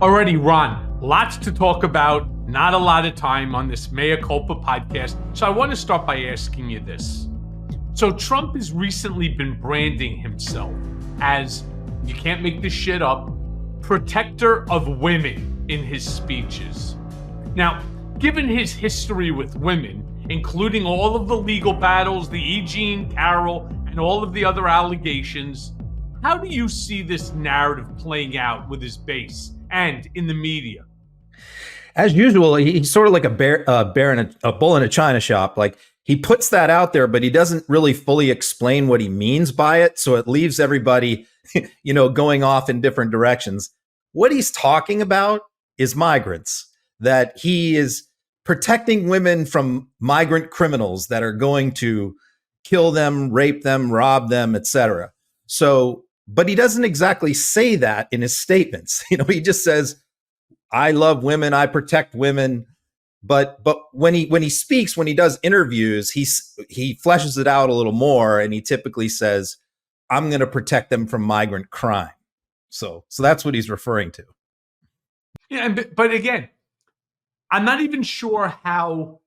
Alrighty, Ron, lots to talk about, not a lot of time on this Mea Culpa podcast. So I want to start by asking you this. So Trump has recently been branding himself as, you can't make this shit up, protector of women in his speeches. Now, given his history with women, including all of the legal battles, the E. Jean Carroll, and all of the other allegations, how do you see this narrative playing out with his base and in the media? As usual, he's sort of like a bull in a china shop. Like, he puts that out there, but he doesn't really fully explain what he means by it. So it leaves everybody, going off in different directions. What he's talking about is migrants, that he is protecting women from migrant criminals that are going to kill them, rape them, rob them, etc. So, but he doesn't exactly say that in his statements. He just says, I love women, I protect women. But when he speaks, when he does interviews, he fleshes it out a little more, and he typically says, I'm going to protect them from migrant crime. So that's what he's referring to. Yeah, but again, I'm not even sure how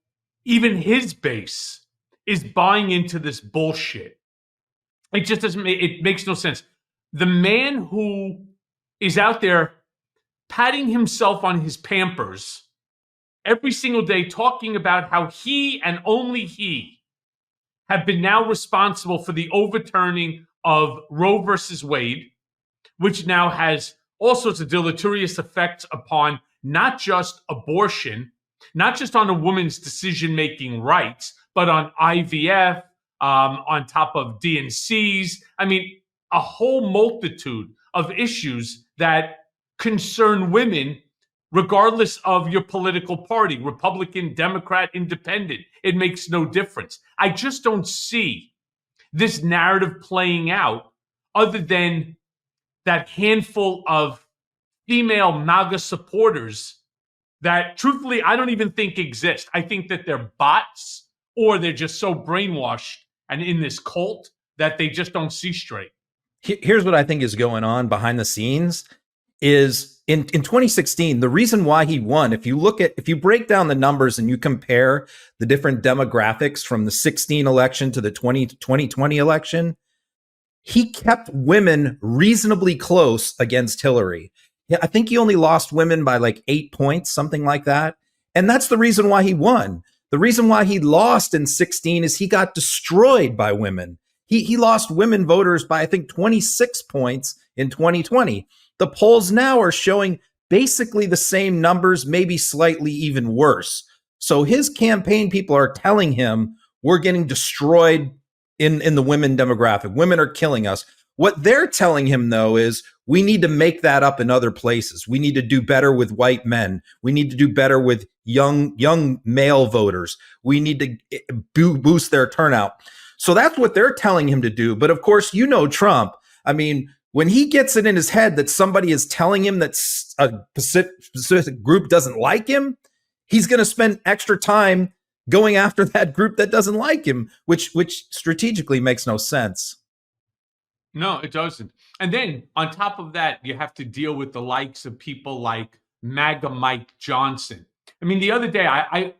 even his base is buying into this bullshit. It just doesn't it makes no sense. The man who is out there patting himself on his Pampers every single day, talking about how he and only he have been now responsible for the overturning of Roe versus Wade, which now has all sorts of deleterious effects upon not just abortion, not just on a woman's decision-making rights, but on IVF, on top of DNCs. I mean, a whole multitude of issues that concern women regardless of your political party, Republican, Democrat, Independent. It makes no difference. I just don't see this narrative playing out other than that handful of female MAGA supporters that, truthfully, I don't even think exist. I think that they're bots, or they're just so brainwashed and in this cult that they just don't see straight. Here's what I think is going on behind the scenes is in 2016, the reason why he won, if you break down the numbers and you compare the different demographics from the 16 election to the 2020 election, he kept women reasonably close against Hillary. Yeah, I think he only lost women by like 8 points, something like that. And that's the reason why he won. The reason why he lost in 16 is he got destroyed by women. He lost women voters by, I think, 26 points in 2020. The polls now are showing basically the same numbers, maybe slightly even worse. So his campaign people are telling him, we're getting destroyed in the women demographic. Women are killing us. What they're telling him, though, is we need to make that up in other places. We need to do better with white men. We need to do better with young male voters. We need to boost their turnout. So that's what they're telling him to do. But of course, Trump. I mean, when he gets it in his head that somebody is telling him that a specific group doesn't like him, he's going to spend extra time going after that group that doesn't like him, which strategically makes no sense. No, it doesn't. And then on top of that, you have to deal with the likes of people like MAGA Mike Johnson. I mean, the other day, I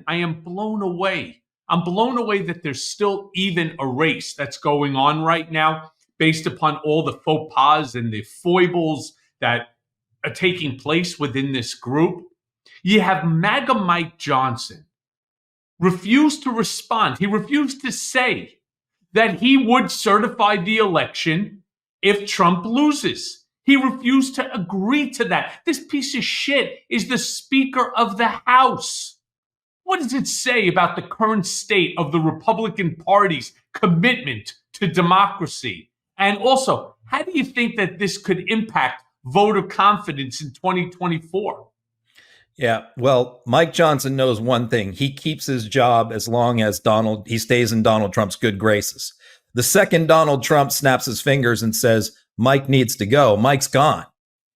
am blown away. I'm blown away that there's still even a race that's going on right now based upon all the faux pas and the foibles that are taking place within this group. You have MAGA Mike Johnson refuse to respond. He refused to say that he would certify the election if Trump loses. He refused to agree to that. This piece of shit is the Speaker of the House. What does it say about the current state of the Republican Party's commitment to democracy? And also, how do you think that this could impact voter confidence in 2024? Yeah, well, Mike Johnson knows one thing. He keeps his job as long as he stays in Donald Trump's good graces. The second Donald Trump snaps his fingers and says, Mike needs to go, Mike's gone.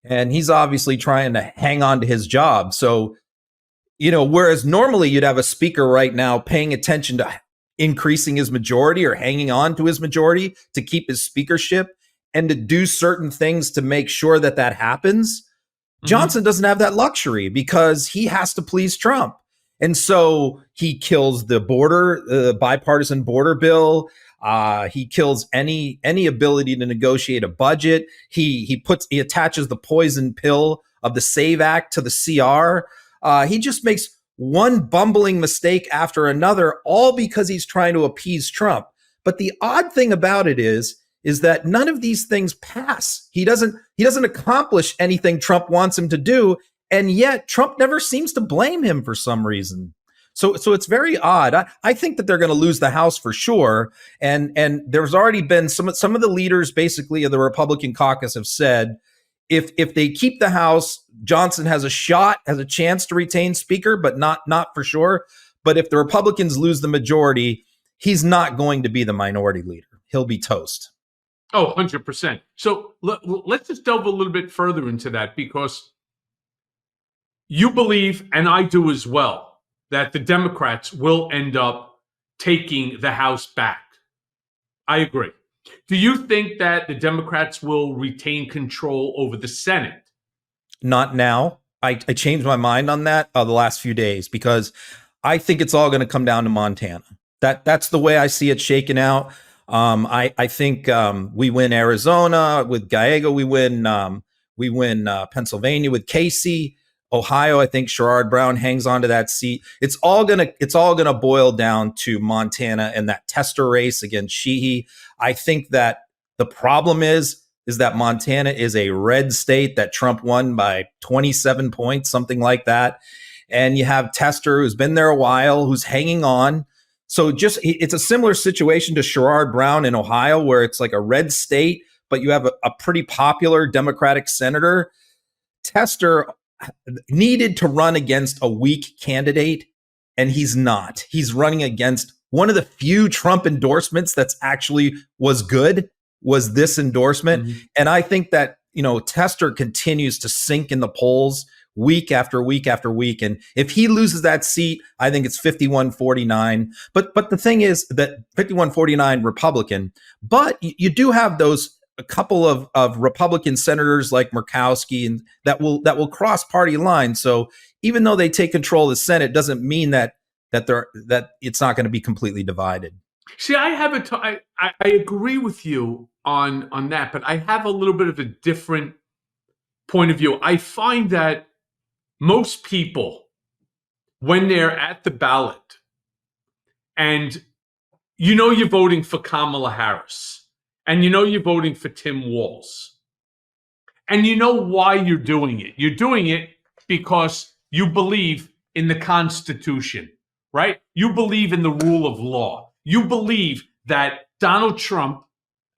And he's obviously trying to hang on to his job. So, whereas normally you'd have a speaker right now paying attention to increasing his majority or hanging on to his majority to keep his speakership and to do certain things to make sure that happens. Johnson doesn't have that luxury because he has to please Trump. And so he kills the bipartisan border bill. He kills any ability to negotiate a budget. He attaches the poison pill of the SAVE Act to the CR. He just makes one bumbling mistake after another, all because he's trying to appease Trump. But the odd thing about it is that none of these things pass. He doesn't accomplish anything Trump wants him to do, and yet Trump never seems to blame him for some reason. So it's very odd. I think that they're going to lose the House for sure. And there's already been some of the leaders basically of the Republican caucus have said if they keep the House, Johnson has a chance to retain Speaker, but not for sure. But if the Republicans lose the majority, he's not going to be the minority leader. He'll be toast. Oh, 100%. So let's just delve a little bit further into that, because you believe, and I do as well, that the Democrats will end up taking the House back. I agree. Do you think that the Democrats will retain control over the Senate? Not now. I changed my mind on that the last few days, because I think it's all going to come down to Montana. That's the way I see it shaken out. I think we win Arizona with Gallego. We win Pennsylvania with Casey. Ohio, I think Sherrod Brown hangs on to that seat. It's all gonna boil down to Montana and that tester race against Sheehy. I think that the problem is that Montana is a red state that Trump won by 27 points, something like that. And you have Tester, who's been there a while, who's hanging on. So it's a similar situation to Sherrod Brown in Ohio, where it's like a red state, but you have a pretty popular Democratic senator. Tester needed to run against a weak candidate, and he's not. He's running against one of the few Trump endorsements that's actually was this endorsement. Mm-hmm. And I think that, Tester continues to sink in the polls week after week after week. And if he loses that seat, I think it's 51-49. But the thing is that 51-49 Republican, but you do have a couple of Republican senators like Murkowski and that will cross party lines. So even though they take control of the Senate, doesn't mean that it's not going to be completely divided. See, I agree with you on that, but I have a little bit of a different point of view. I find that most people, when they're at the ballot and you're voting for Kamala Harris, and you're voting for Tim Walz, and you know why you're doing it. You're doing it because you believe in the Constitution, right? You believe in the rule of law. You believe that Donald Trump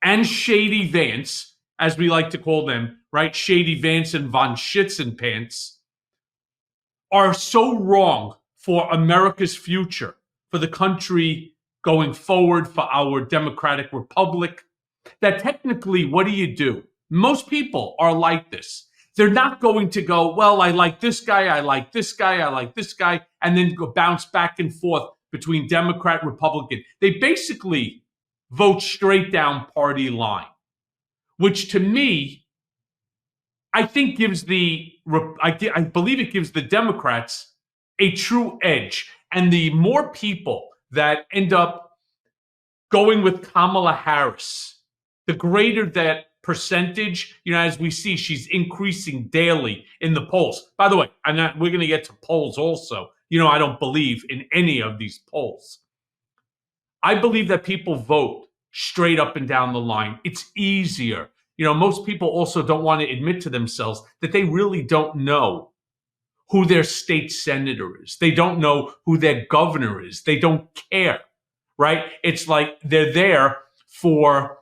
and Shady Vance, as we like to call them, right? Shady Vance and Von Schitzenpants, are so wrong for America's future, for the country going forward, for our democratic republic, that technically, what do? Most people are like this. They're not going to go, well, I like this guy, I like this guy, I like this guy, and then go bounce back and forth between Democrat, Republican. They basically vote straight down party line, which to me, I think I believe it gives the Democrats a true edge. And the more people that end up going with Kamala Harris, the greater that percentage, as we see, she's increasing daily in the polls. By the way, we're going to get to polls also. I don't believe in any of these polls. I believe that people vote straight up and down the line. It's easier. Most people also don't want to admit to themselves that they really don't know who their state senator is. They don't know who their governor is. They don't care, right? It's like they're there for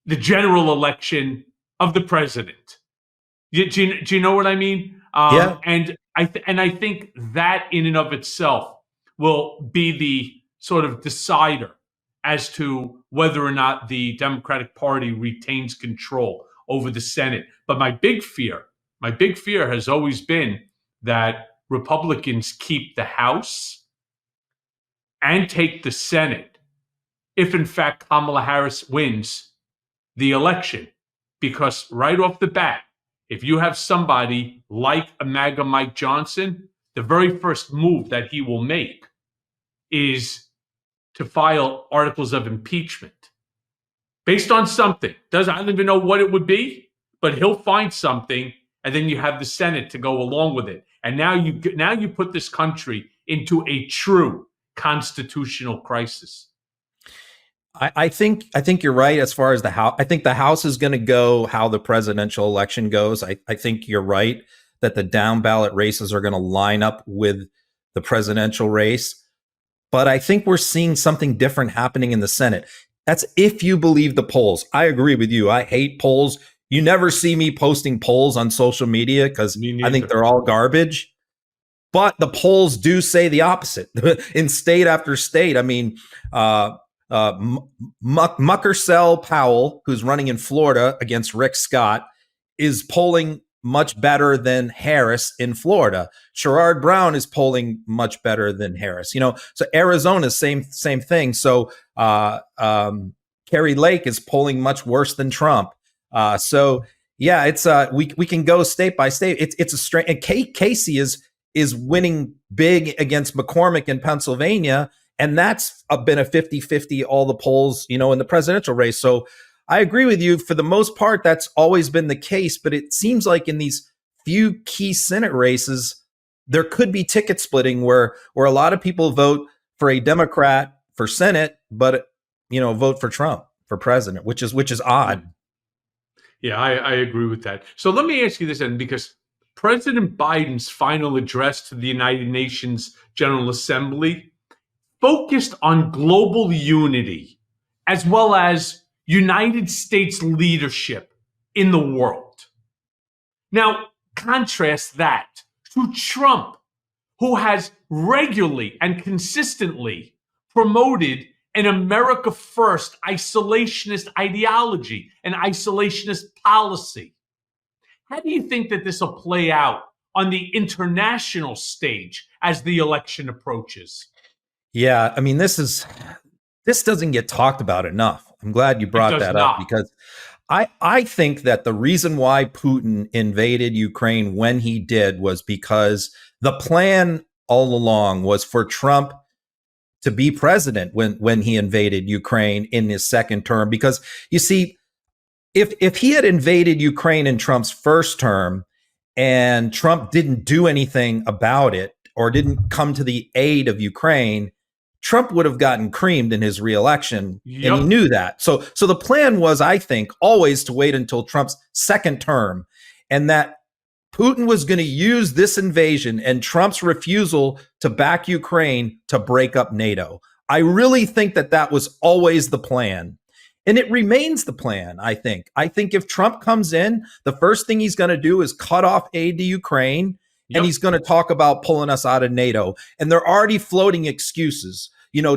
the general election of the president. Do you know what I mean? Yeah. And I think that in and of itself will be the sort of decider as to whether or not the Democratic Party retains control over the Senate. But my big fear has always been that Republicans keep the House and take the Senate if, in fact, Kamala Harris wins the election. Because right off the bat, if you have somebody like a MAGA Mike Johnson, the very first move that he will make is to file articles of impeachment based on something. I don't even know what it would be, but he'll find something, and then you have the Senate to go along with it. And now you put this country into a true constitutional crisis. I think you're right as far as the House. I think the House is going to go how the presidential election goes. I think you're right that the down ballot races are going to line up with the presidential race. But I think we're seeing something different happening in the Senate. That's if you believe the polls. I agree with you. I hate polls. You never see me posting polls on social media because I think they're all garbage. But the polls do say the opposite in state after state. I mean, Muckersell Powell, who's running in Florida against Rick Scott, is polling much better than Harris in Florida. Sherrod Brown is polling much better than Harris. So Arizona, same thing. So Kerry Lake is polling much worse than Trump. So yeah, it's we can go state by state. It's a straight. And Casey is winning big against McCormick in Pennsylvania. And that's been a 50-50, all the polls, in the presidential race. So I agree with you. For the most part, that's always been the case. But it seems like in these few key Senate races, there could be ticket splitting where a lot of people vote for a Democrat for Senate, but vote for Trump for president, which is odd. Yeah, I agree with that. So let me ask you this, then, because President Biden's final address to the United Nations General Assembly focused on global unity as well as United States leadership in the world. Now, contrast that to Trump, who has regularly and consistently promoted an America First isolationist ideology, an isolationist policy. How do you think that this will play out on the international stage as the election approaches? Yeah, I mean, this doesn't get talked about enough. I'm glad you brought that up because I think that the reason why Putin invaded Ukraine when he did was because the plan all along was for Trump to be president when he invaded Ukraine in his second term. Because you see, if he had invaded Ukraine in Trump's first term and Trump didn't do anything about it or didn't come to the aid of Ukraine, Trump would have gotten creamed in his reelection, and he knew that. So the plan was, I think, always to wait until Trump's second term, and that Putin was going to use this invasion and Trump's refusal to back Ukraine to break up NATO. I really think that was always the plan. And it remains the plan, I think. I think if Trump comes in, the first thing he's going to do is cut off aid to Ukraine. And he's going to talk about pulling us out of NATO. And they're already floating excuses.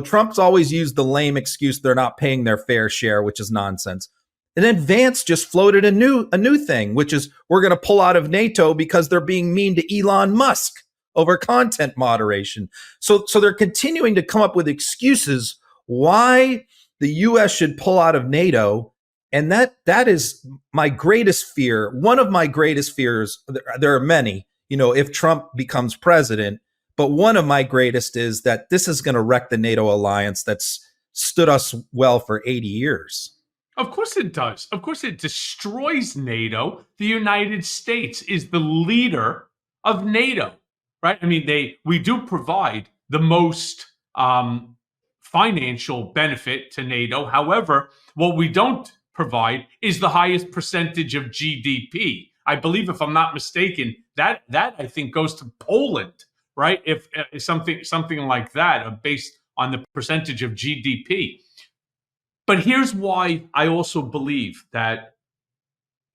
Trump's always used the lame excuse they're not paying their fair share, which is nonsense. And then Vance just floated a new thing, which is we're going to pull out of NATO because they're being mean to Elon Musk over content moderation. So they're continuing to come up with excuses why the U.S. should pull out of NATO. And that is my greatest fear. One of my greatest fears, there are many, if Trump becomes president. But one of my greatest is that this is going to wreck the NATO alliance that's stood us well for 80 years. Of course it does. Of course it destroys NATO. The United States is the leader of NATO, right? I mean, we do provide the most financial benefit to NATO. However, what we don't provide is the highest percentage of GDP. I believe, if I'm not mistaken, that I think goes to Poland, right? If something like that, based on the percentage of GDP. But here's why I also believe that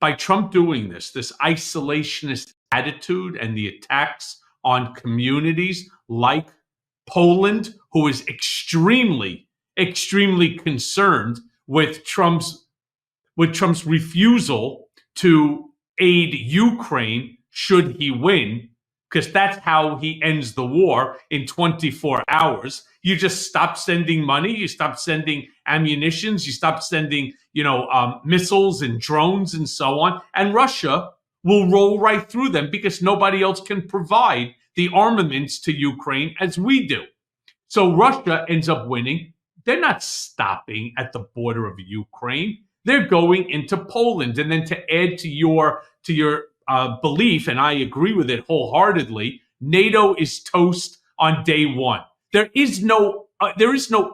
by Trump doing this isolationist attitude and the attacks on communities like Poland, who is extremely, extremely concerned with Trump's refusal to aid Ukraine should he win, because that's how he ends the war in 24 hours. You just stop sending money, you stop sending ammunitions, you stop sending, missiles and drones and so on. And Russia will roll right through them because nobody else can provide the armaments to Ukraine as we do. So Russia ends up winning. They're not stopping at the border of Ukraine. They're going into Poland. And then to add to your belief, and I agree with it wholeheartedly, NATO is toast on day one. There is no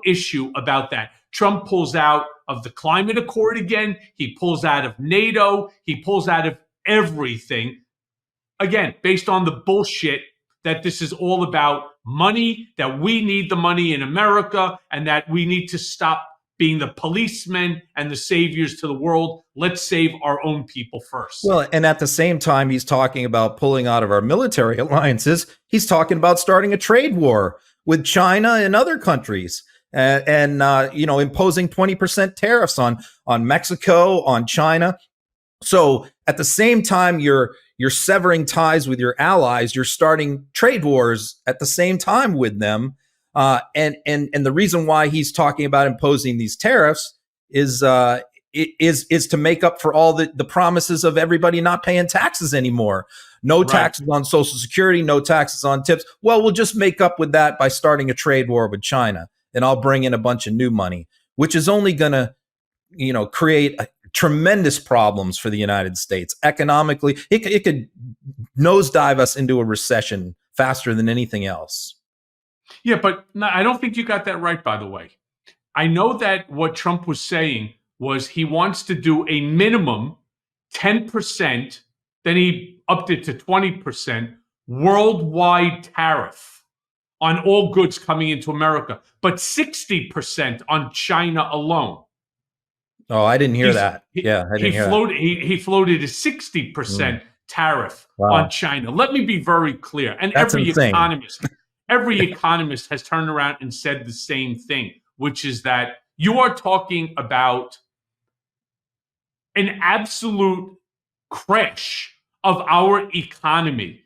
issue about that. Trump pulls out of the climate accord again. He pulls out of NATO. He pulls out of everything. Again, based on the bullshit that this is all about money, that we need the money in America, and that we need to stop being the policemen and the saviors to the world. Let's save our own people first. Well, and at the same time, he's talking about pulling out of our military alliances. He's talking about starting a trade war with China and other countries, and imposing 20% tariffs on Mexico, on China. So at the same time, you're severing ties with your allies. You're starting trade wars at the same time with them. And the reason why he's talking about imposing these tariffs is to make up for all the promises of everybody not paying taxes anymore. No taxes on Social Security, no taxes on tips. Well, we'll just make up with that by starting a trade war with China, and I'll bring in a bunch of new money, which is only going to, create tremendous problems for the United States economically. It could nosedive us into a recession faster than anything else. Yeah, but I don't think you got that right, by the way. I know that what Trump was saying was he wants to do a minimum 10%, then he upped it to 20% worldwide tariff on all goods coming into America, but 60% on China alone. Oh, I didn't hear that. Yeah, I didn't hear that. He floated a 60% tariff on China. Let me be very clear. And That's insane. Every economist has turned around and said the same thing, which is that you are talking about an absolute crash of our economy.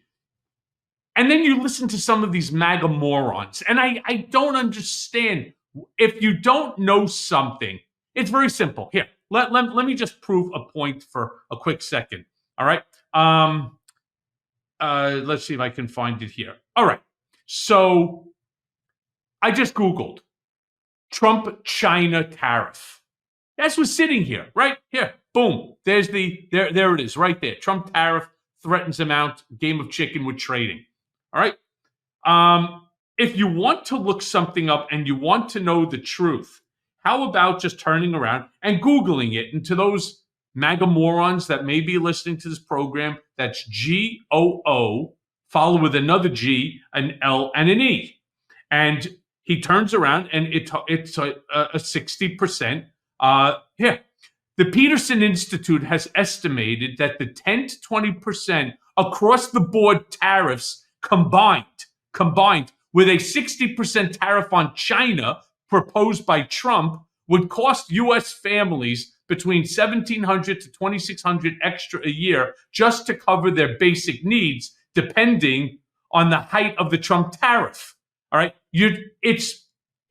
And then you listen to some of these MAGA morons, and I don't understand. If you don't know something, it's very simple. Here, let me just prove a point for a quick second. All right. Let's see if I can find it here. All right. So I just Googled Trump-China tariff. That's what's sitting here, right here. Boom. There it is, right there. Trump tariff threatens amount, game of chicken with trading. All right. If you want to look something up and you want to know the truth, how about just turning around and Googling it? And to those MAGA morons that may be listening to this program, that's GOO, followed with another G, an L, and an E. And he turns around and it's a 60%. Here, the Peterson Institute has estimated that the 10 to 20% across the board tariffs combined with a 60% tariff on China proposed by Trump would cost U.S. families between $1,700 to $2,600 extra a year just to cover their basic needs, depending on the height of the Trump tariff. All right, it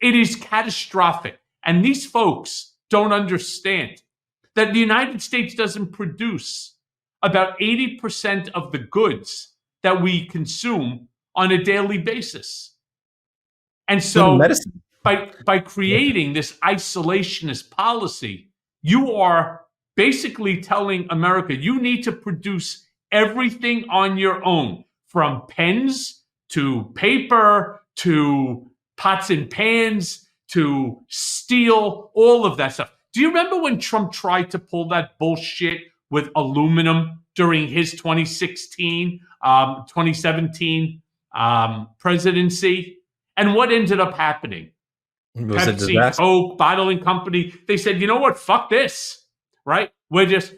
is catastrophic, and these folks don't understand that the United States doesn't produce about 80% of the goods that we consume on a daily basis. And so by creating this isolationist policy, you are basically telling America you need to produce everything on your own, from pens to paper to pots and pans to steel, all of that stuff. Do you remember when Trump tried to pull that bullshit with aluminum during his 2017 presidency? And what ended up happening? Pepsi, Coke, bottling company, they said, you know what? Fuck this, right? We just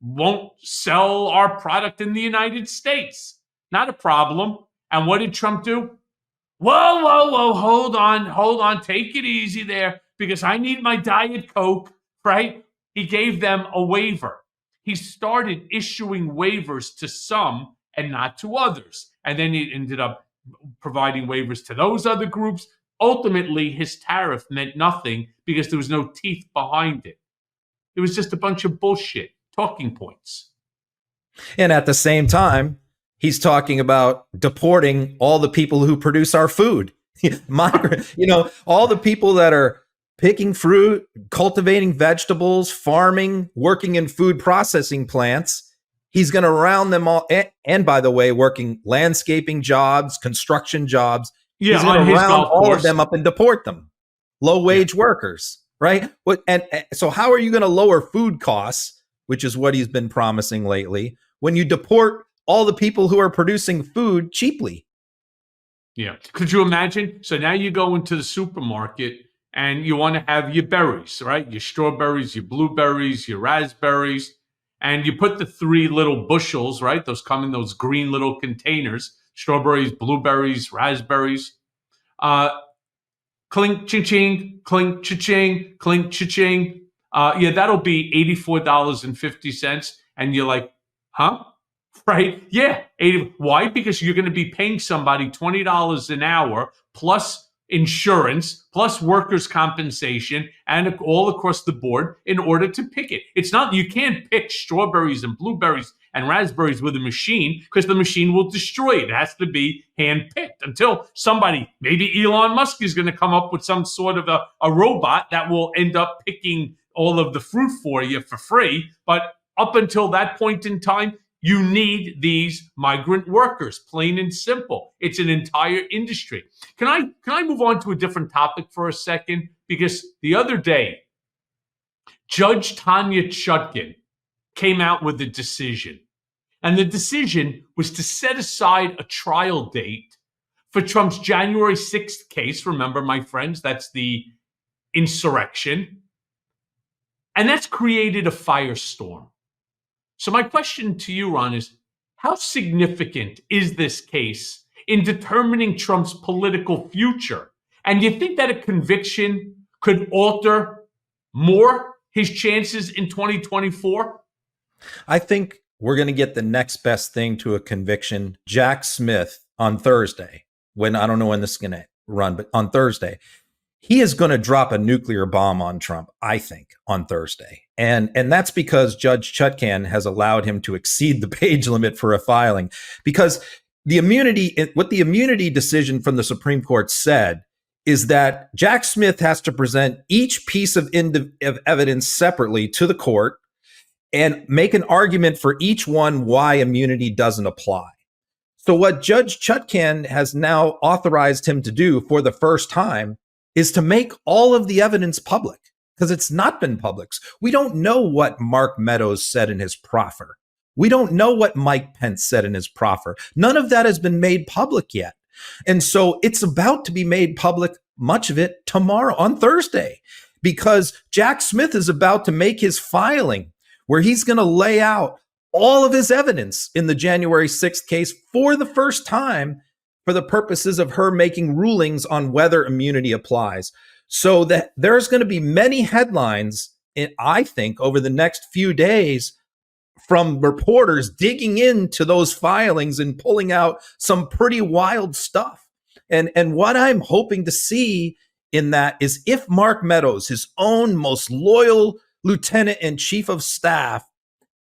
won't sell our product in the United States. Not a problem. And what did Trump do? Whoa, hold on, take it easy there, because I need my Diet Coke, right? He gave them a waiver. He started issuing waivers to some and not to others. And then he ended up providing waivers to those other groups. Ultimately, his tariff meant nothing because there was no teeth behind it. It was just a bunch of bullshit, talking points. And at the same time, he's talking about deporting all the people who produce our food. Migrant, all the people that are picking fruit, cultivating vegetables, farming, working in food processing plants. He's going to round them all. And by the way, working landscaping jobs, construction jobs. Yeah, he's going on to his round golf all course. of them up and deport them. Low wage workers, right? And so how are you going to lower food costs, which is what he's been promising lately, when you deport all the people who are producing food cheaply? Yeah. Could you imagine? So now you go into the supermarket and you want to have your berries, right? Your strawberries, your blueberries, your raspberries, and you put the 3 little bushels, right? Those come in those green little containers, strawberries, blueberries, raspberries. Clink, cha-ching, clink, cha-ching, clink, cha-ching. Yeah, that'll be $84.50. And you're like, huh? Right? Yeah. 80. Why? Because you're going to be paying somebody $20 an hour plus insurance, plus workers' compensation, and all across the board in order to pick it. It's not, you can't pick strawberries and blueberries and raspberries with a machine because the machine will destroy it. It has to be hand picked until somebody, maybe Elon Musk, is going to come up with some sort of a robot that will end up picking all of the fruit for you for free. But up until that point in time, you need these migrant workers, plain and simple. It's an entire industry. Can I move on to a different topic for a second? Because the other day, Judge Tanya Chutkan came out with a decision. And the decision was to set aside a trial date for Trump's January 6th case. Remember, my friends, that's the insurrection. And that's created a firestorm. So my question to you, Ron, is how significant is this case in determining Trump's political future? And do you think that a conviction could alter more his chances in 2024? I think we're going to get the next best thing to a conviction. Jack Smith on Thursday, when I don't know when this is going to run, but on Thursday, he is going to drop a nuclear bomb on Trump, I think, on Thursday. And that's because Judge Chutkan has allowed him to exceed the page limit for a filing. Because what the immunity decision from the Supreme Court said is that Jack Smith has to present each piece of evidence separately to the court and make an argument for each one why immunity doesn't apply. So what Judge Chutkan has now authorized him to do for the first time is to make all of the evidence public, because it's not been public. We don't know what Mark Meadows said in his proffer. We don't know what Mike Pence said in his proffer. None of that has been made public yet. And so it's about to be made public, much of it tomorrow, on Thursday, because Jack Smith is about to make his filing where he's going to lay out all of his evidence in the January 6th case for the first time, for the purposes of her making rulings on whether immunity applies. So that there's going to be many headlines, I think, over the next few days from reporters digging into those filings and pulling out some pretty wild stuff. And what I'm hoping to see in that is if Mark Meadows, his own most loyal lieutenant and chief of staff,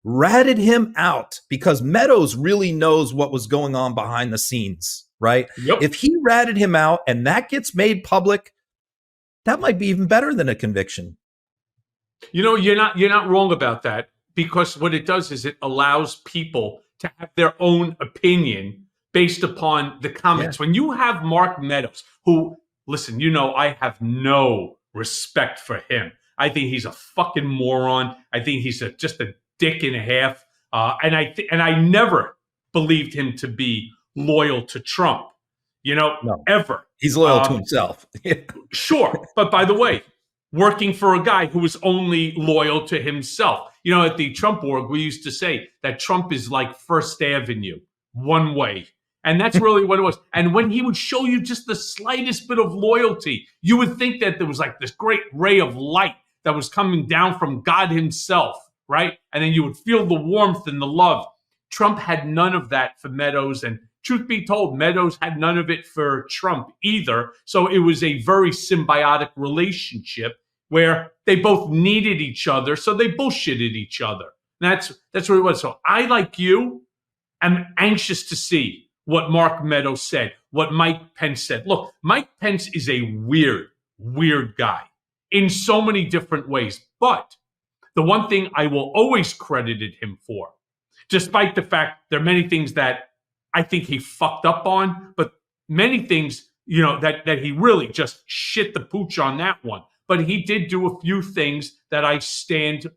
ratted him out, because Meadows really knows what was going on behind the scenes, right? Yep. If he ratted him out and that gets made public, that might be even better than a conviction. You're not wrong about that, because what it does is it allows people to have their own opinion based upon the comments. Yeah. When you have Mark Meadows, who, listen, I have no respect for him. I think he's a fucking moron. I think he's just a dick and a half. And I never believed him to be loyal to Trump, No. ever. He's loyal to himself. Sure. But by the way, working for a guy who was only loyal to himself. At the Trump org, we used to say that Trump is like First Avenue, one way. And that's really what it was. And when he would show you just the slightest bit of loyalty, you would think that there was like this great ray of light that was coming down from God himself, right? And then you would feel the warmth and the love. Trump had none of that for Meadows. And truth be told, Meadows had none of it for Trump either. So it was a very symbiotic relationship where they both needed each other. So they bullshitted each other. That's what it was. So I, like you, am anxious to see what Mark Meadows said, what Mike Pence said. Look, Mike Pence is a weird guy in so many different ways. But the one thing I will always credited him for, despite the fact there are many things that I think he fucked up on, but many things, that he really just shit the pooch on that one. But he did do a few things that I stand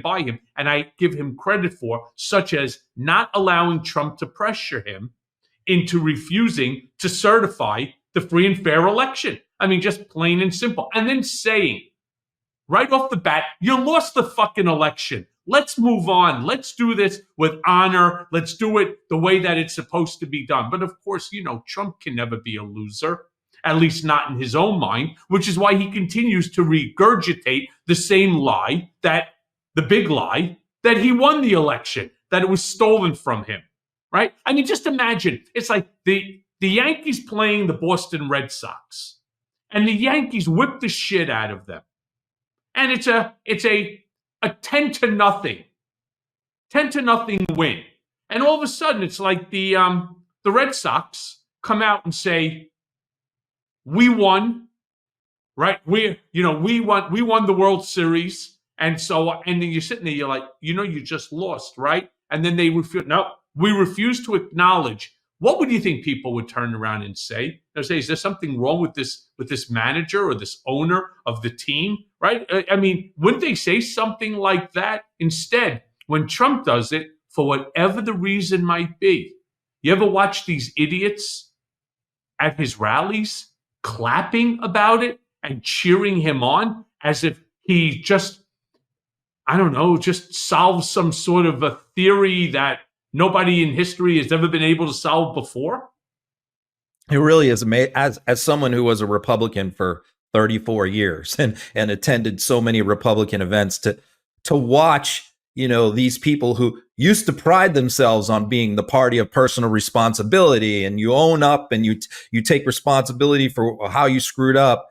by him, and I give him credit for, such as not allowing Trump to pressure him into refusing to certify the free and fair election. I mean, just plain and simple. And then saying right off the bat, you lost the fucking election. Let's move on. Let's do this with honor. Let's do it the way that it's supposed to be done. But of course, Trump can never be a loser, at least not in his own mind, which is why he continues to regurgitate the same lie, the big lie, that he won the election, that it was stolen from him, right? I mean, just imagine. It's like the Yankees playing the Boston Red Sox, and the Yankees whip the shit out of them. And it's a 10-0 win. And all of a sudden, it's like the Red Sox come out and say, "We won, right? We won the World Series." And then you're sitting there, you're like, you just lost, right? And then they refuse. No, we refuse to acknowledge. What would you think people would turn around and say? They'll say, is there something wrong with this manager or this owner of the team, right? I mean, wouldn't they say something like that? Instead, when Trump does it, for whatever the reason might be, you ever watch these idiots at his rallies clapping about it and cheering him on as if he just solves some sort of a theory that nobody in history has ever been able to solve before? It really is amazing. As someone who was a Republican for 34 years and attended so many Republican events, to watch, these people who used to pride themselves on being the party of personal responsibility, and you own up and you take responsibility for how you screwed up,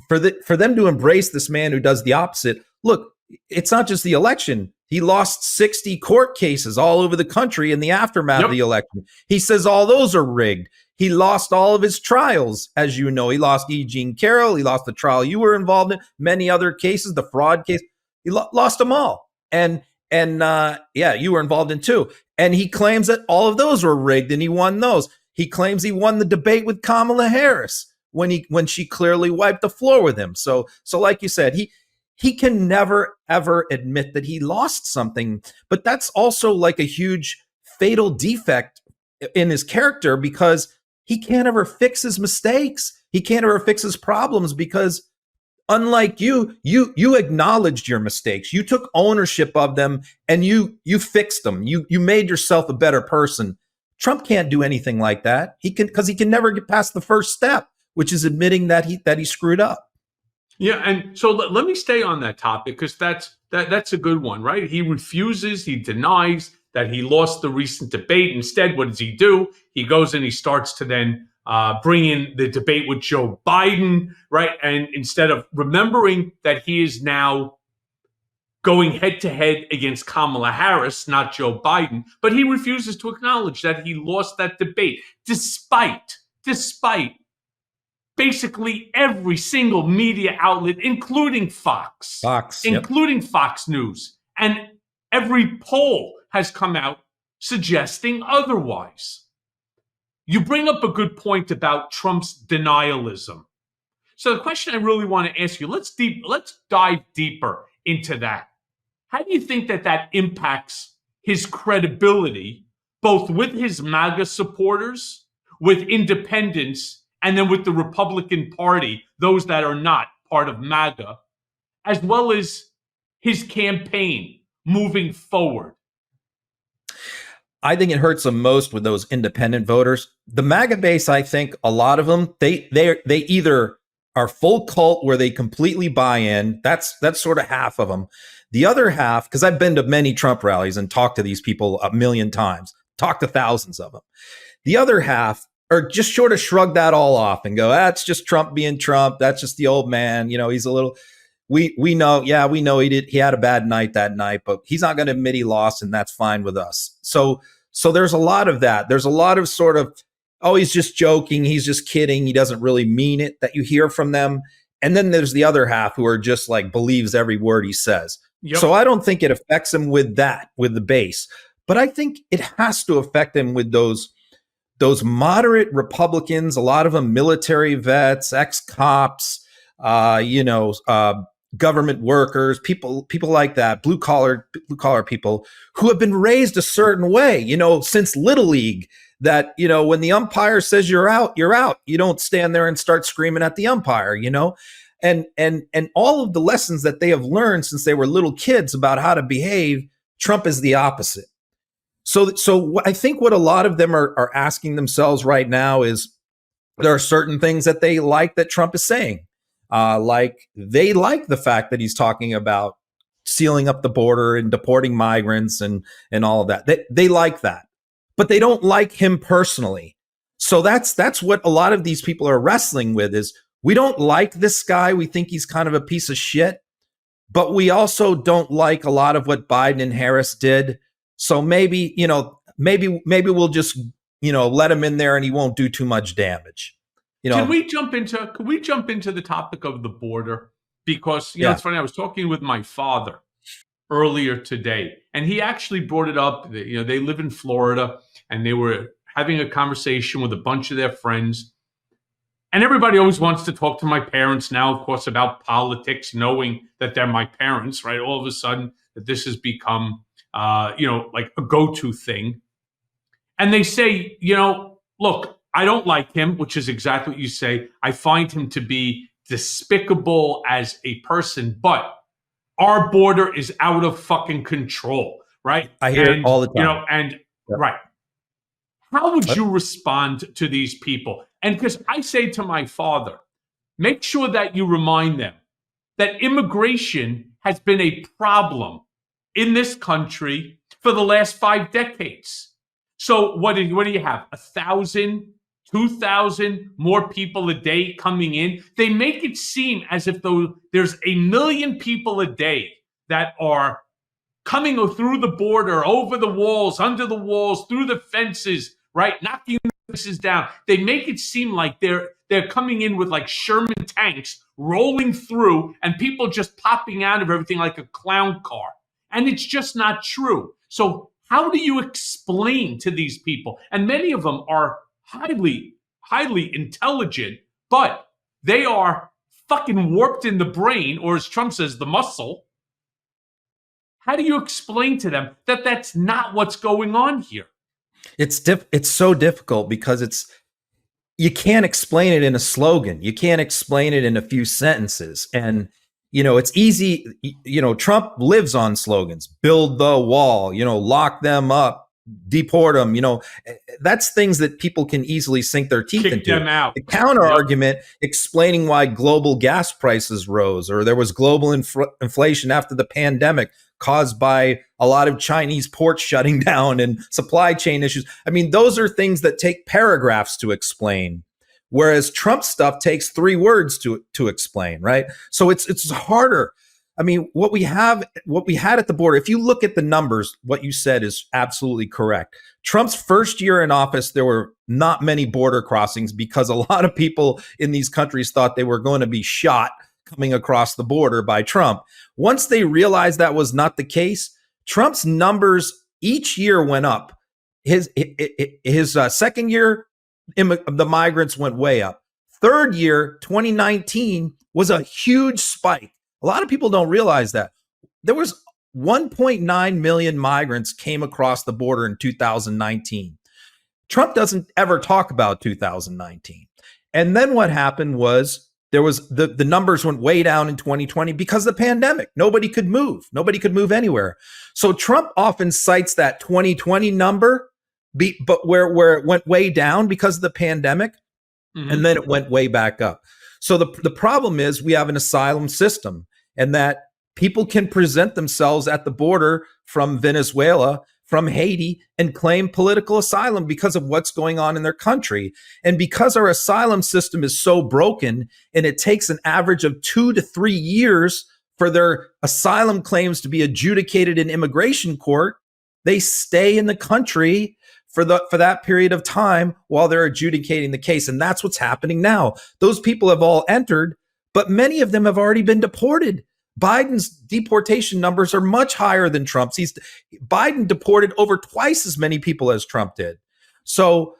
for them to embrace this man who does the opposite. Look, it's not just the election. He lost 60 court cases all over the country in the aftermath of the election. He says all those are rigged. He lost all of his trials, as you know. He lost E. Jean Carroll. He lost the trial you were involved in. Many other cases, the fraud case. He lost them all. And you were involved in too. And he claims that all of those were rigged, and he won those. He claims he won the debate with Kamala Harris when she clearly wiped the floor with him. So like you said, he can never, ever admit that he lost something. But that's also like a huge fatal defect in his character, because he can't ever fix his mistakes. He can't ever fix his problems, because unlike you acknowledged your mistakes. You took ownership of them and you fixed them. You made yourself a better person. Trump can't do anything like that. Because he can never get past the first step, which is admitting that he screwed up. Yeah, and so let me stay on that topic, because that's a good one, right? He denies that he lost the recent debate. Instead, what does he do? He goes and he starts to then bring in the debate with Joe Biden, right? And instead of remembering that he is now going head-to-head against Kamala Harris, not Joe Biden, but he refuses to acknowledge that he lost that debate, despite basically every single media outlet, including Fox, including Fox News, and every poll has come out suggesting otherwise. You bring up a good point about Trump's denialism. So the question I really want to ask you, let's dive deeper into that. How do you think that impacts his credibility, both with his MAGA supporters, with independents, and then with the Republican Party, those that are not part of MAGA, as well as his campaign moving forward? I think it hurts them most with those independent voters. The MAGA base, I think a lot of them, they either are full cult where they completely buy in. That's sort of half of them. The other half, because I've been to many Trump rallies and talked to these people a million times, talked to thousands of them. The other half are just sort of shrug that all off and go, that's just Trump being Trump. That's just the old man. He's a little. we know, yeah, we know he had a bad night that night, but he's not going to admit he lost, and that's fine with us. So there's a lot of that. There's a lot of sort of, oh, he's just joking, he's just kidding, he doesn't really mean it, that you hear from them. And then there's the other half who are just like believes every word he says. Yep. So I don't think it affects him with the base, but I think it has to affect him with those moderate Republicans, a lot of them military vets, ex-cops, government workers, people like that, blue collar people who have been raised a certain way, since Little League, that, when the umpire says you're out, you're out. You don't stand there and start screaming at the umpire, and all of the lessons that they have learned since they were little kids about how to behave. Trump is the opposite. So I think what a lot of them are asking themselves right now is, there are certain things that they like that Trump is saying. Like they like the fact that he's talking about sealing up the border and deporting migrants and all of that. They like that, but they don't like him personally. So that's what a lot of these people are wrestling with is, we don't like this guy. We think he's kind of a piece of shit, but we also don't like a lot of what Biden and Harris did. So maybe we'll just, let him in there and he won't do too much damage. Could we jump into the topic of the border? Because, it's funny, I was talking with my father earlier today, and he actually brought it up. They live in Florida, and they were having a conversation with a bunch of their friends. And everybody always wants to talk to my parents now, of course, about politics, knowing that they're my parents, right? All of a sudden, that this has become, like a go-to thing. And they say, look, I don't like him, which is exactly what you say. I find him to be despicable as a person, but our border is out of fucking control, right? I hear it all the time. Right. How would you respond to these people? And because I say to my father, make sure that you remind them that immigration has been a problem in this country for the last 5 decades. So what do you have? 1,000, 2,000 more people a day coming in? They make it seem as if though there's 1 million people a day that are coming through the border, over the walls, under the walls, through the fences, right? Knocking the fences down. They make it seem like they're coming in with like Sherman tanks rolling through and people just popping out of everything like a clown car. And it's just not true. So how do you explain to these people? And many of them are highly, highly intelligent, but they are fucking warped in the brain, or as Trump says, the muscle. How do you explain to them that that's not what's going on here? It's so difficult because you can't explain it in a slogan. You can't explain it in a few sentences. And, it's easy. Trump lives on slogans: build the wall, lock them up, deport them. That's things that people can easily sink their teeth into. Kick them out. The counter argument explaining why global gas prices rose, or there was global inflation after the pandemic caused by a lot of Chinese ports shutting down and supply chain issues. I mean, those are things that take paragraphs to explain, whereas Trump stuff takes 3 words to explain, right? So it's harder. I mean, what we had at the border, if you look at the numbers, what you said is absolutely correct. Trump's first year in office, there were not many border crossings because a lot of people in these countries thought they were going to be shot coming across the border by Trump. Once they realized that was not the case, Trump's numbers each year went up. His second year, the migrants went way up. Third year, 2019, was a huge spike. A lot of people don't realize that. There was 1.9 million migrants came across the border in 2019. Trump doesn't ever talk about 2019. And then what happened was there was the numbers went way down in 2020 because of the pandemic. Nobody could move. Nobody could move anywhere. So Trump often cites that 2020 number, but where it went way down because of the pandemic, and then it went way back up. So the problem is we have an asylum system, and that people can present themselves at the border from Venezuela, from Haiti, and claim political asylum because of what's going on in their country. And because our asylum system is so broken, and it takes an average of 2 to 3 years for their asylum claims to be adjudicated in immigration court, they stay in the country for that period of time while they're adjudicating the case. And that's what's happening now. Those people have all entered, but many of them have already been deported. Biden's deportation numbers are much higher than Trump's. Biden deported over twice as many people as Trump did. So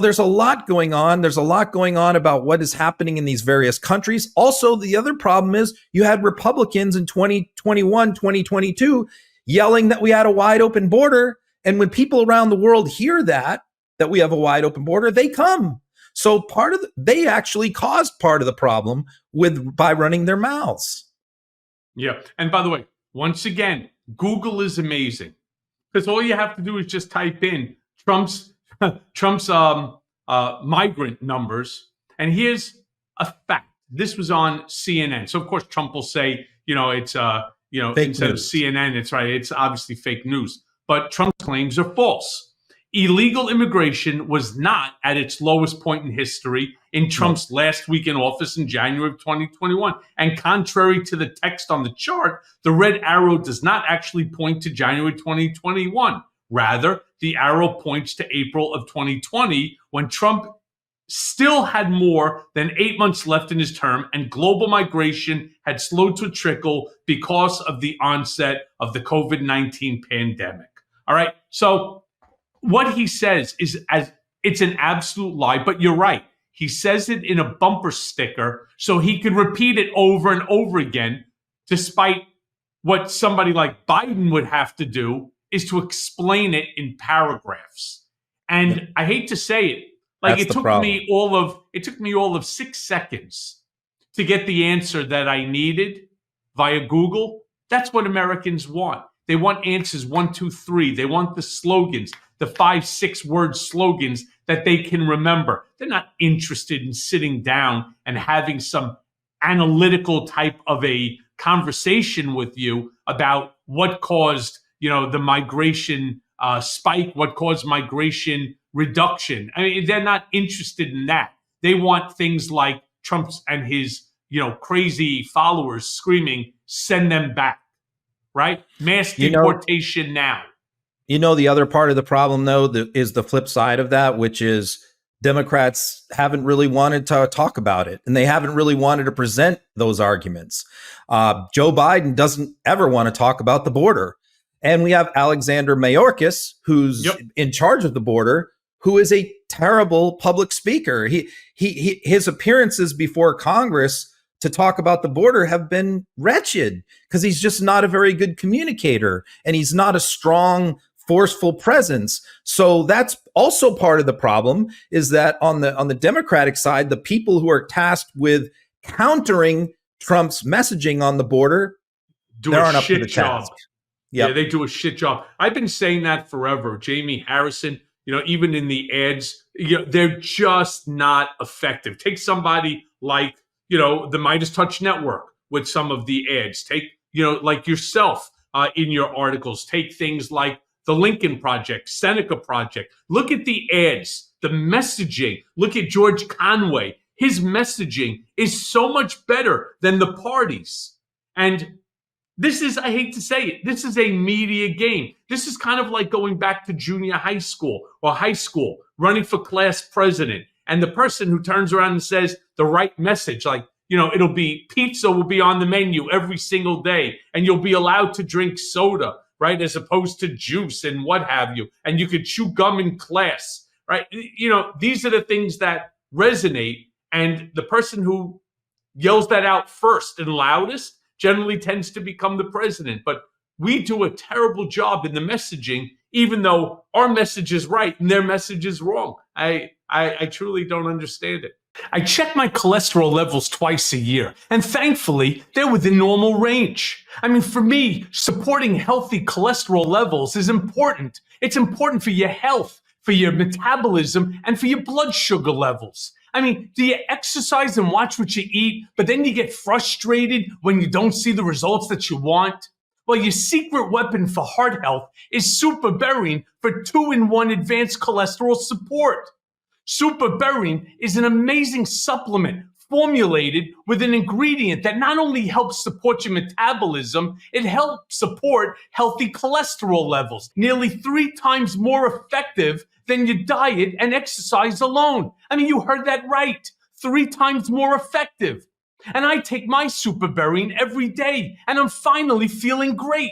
there's a lot going on. There's a lot going on about what is happening in these various countries. Also, the other problem is you had Republicans in 2021, 2022 yelling that we had a wide open border. And when people around the world hear that we have a wide open border, they come. So they actually caused part of the problem by running their mouths. Yeah. And by the way, once again, Google is amazing because all you have to do is just type in Trump's migrant numbers. And here's a fact. This was on CNN. So of course Trump will say, it's fake instead news. of CNN, it's right. It's obviously fake news. But Trump's claims are false. Illegal immigration was not at its lowest point in history in Trump's last week in office in January of 2021. And contrary to the text on the chart, the red arrow does not actually point to January 2021. Rather, the arrow points to April of 2020 when Trump still had more than 8 months left in his term and global migration had slowed to a trickle because of the onset of the COVID-19 pandemic. All right. So what he says it's an absolute lie, but you're right. He says it in a bumper sticker so he could repeat it over and over again, despite what somebody like Biden would have to do is to explain it in paragraphs. And I hate to say it, it took me all of 6 seconds to get the answer that I needed via Google. That's what Americans want. They want answers 1, 2, 3. They want the slogans, the 5-6 word slogans that they can remember. They're not interested in sitting down and having some analytical type of a conversation with you about what caused, the migration spike, what caused migration reduction. I mean, they're not interested in that. They want things like Trump's and his, crazy followers screaming, send them back. Right? Mass deportation now. The other part of the problem, though, is the flip side of that, which is Democrats haven't really wanted to talk about it, and they haven't really wanted to present those arguments. Joe Biden doesn't ever want to talk about the border. And we have Alexander Mayorkas, who's in charge of the border, who is a terrible public speaker. His appearances before Congress to talk about the border have been wretched because he's just not a very good communicator and he's not a strong, forceful presence. So that's also part of the problem, is that on the Democratic side, the people who are tasked with countering Trump's messaging on the border aren't up to the task. Yeah, they do a shit job. I've been saying that forever. Jamie Harrison, even in the ads, they're just not effective. Take somebody like, the Meidas Touch Network with some of the ads. Take, like yourself in your articles. Take things like the Lincoln Project, Seneca Project. Look at the ads, the messaging. Look at George Conway. His messaging is so much better than the parties. And this is, I hate to say it, this is a media game. This is kind of like going back to junior high school or high school, running for class president. And the person who turns around and says the right message, like, it'll be pizza will be on the menu every single day, and you'll be allowed to drink soda, right? As opposed to juice and what have you. And you could chew gum in class, right? These are the things that resonate. And the person who yells that out first and loudest generally tends to become the president. But we do a terrible job in the messaging, even though our message is right and their message is wrong. I truly don't understand it. I check my cholesterol levels twice a year, and thankfully, they're within normal range. I mean, for me, supporting healthy cholesterol levels is important. It's important for your health, for your metabolism, and for your blood sugar levels. I mean, do you exercise and watch what you eat, but then you get frustrated when you don't see the results that you want? Well, your secret weapon for heart health is Super Berrine for 2-in-1 advanced cholesterol support. Super Berrine is an amazing supplement formulated with an ingredient that not only helps support your metabolism, it helps support healthy cholesterol levels, nearly 3 times more effective than your diet and exercise alone. I mean, you heard that right. 3 times more effective. And I take my Super Berrine every day, and I'm finally feeling great.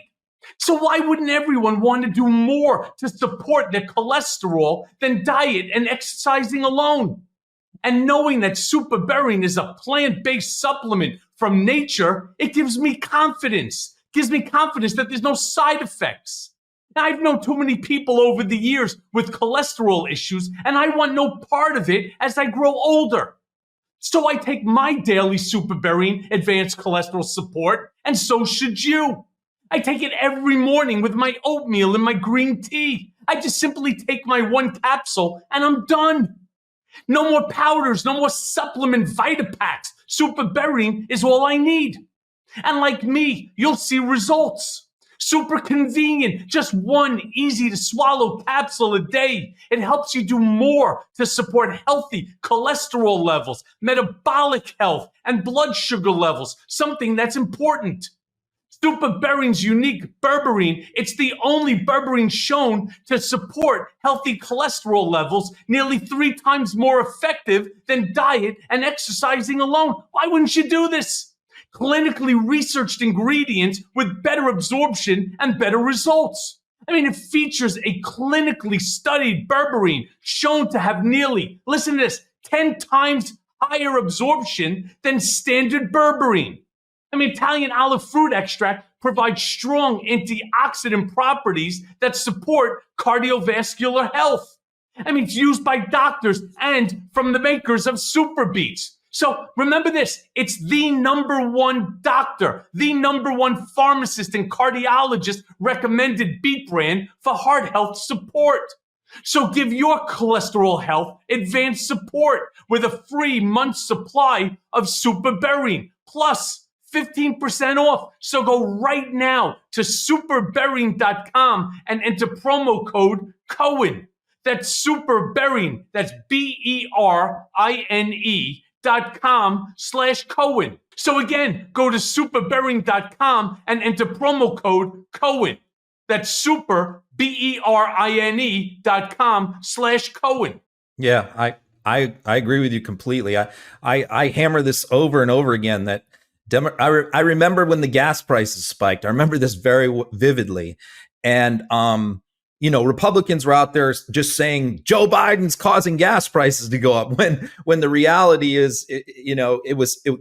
So why wouldn't everyone want to do more to support their cholesterol than diet and exercising alone? And knowing that Super Berrine is a plant-based supplement from nature, it gives me confidence. Gives me confidence that there's no side effects. I've known too many people over the years with cholesterol issues, and I want no part of it as I grow older. So I take my daily Super Berrine Advanced Cholesterol Support, and so should you. I take it every morning with my oatmeal and my green tea. I just simply take my 1 capsule and I'm done. No more powders, no more supplement Vitapaks. Super Berrine is all I need. And like me, you'll see results. Super convenient, just 1 easy to swallow capsule a day. It helps you do more to support healthy cholesterol levels, metabolic health, and blood sugar levels, something that's important. Super Berrine's unique berberine, it's the only berberine shown to support healthy cholesterol levels, nearly 3 times more effective than diet and exercising alone. Why wouldn't you do this? Clinically researched ingredients with better absorption and better results. I mean, it features a clinically studied berberine shown to have nearly, listen to this, 10 times higher absorption than standard berberine. I mean, Italian olive fruit extract provides strong antioxidant properties that support cardiovascular health. I mean, it's used by doctors and from the makers of Super Beets. So remember this, it's the #1 doctor, the #1 pharmacist and cardiologist recommended beet brand for heart health support. So give your cholesterol health advanced support with a free month supply of Super Berrine, plus 15% off. So go right now to superberrine.com and enter promo code Cohen. That's Super Berrine, that's BERINE.com/Cohen. So again, go to superberrine.com and enter promo code Cohen. That's super BERINE.com/Cohen. Yeah, I agree with you completely. I hammer this over and over again that I remember when the gas prices spiked. I remember this very vividly. And Republicans were out there just saying Joe Biden's causing gas prices to go up when the reality is,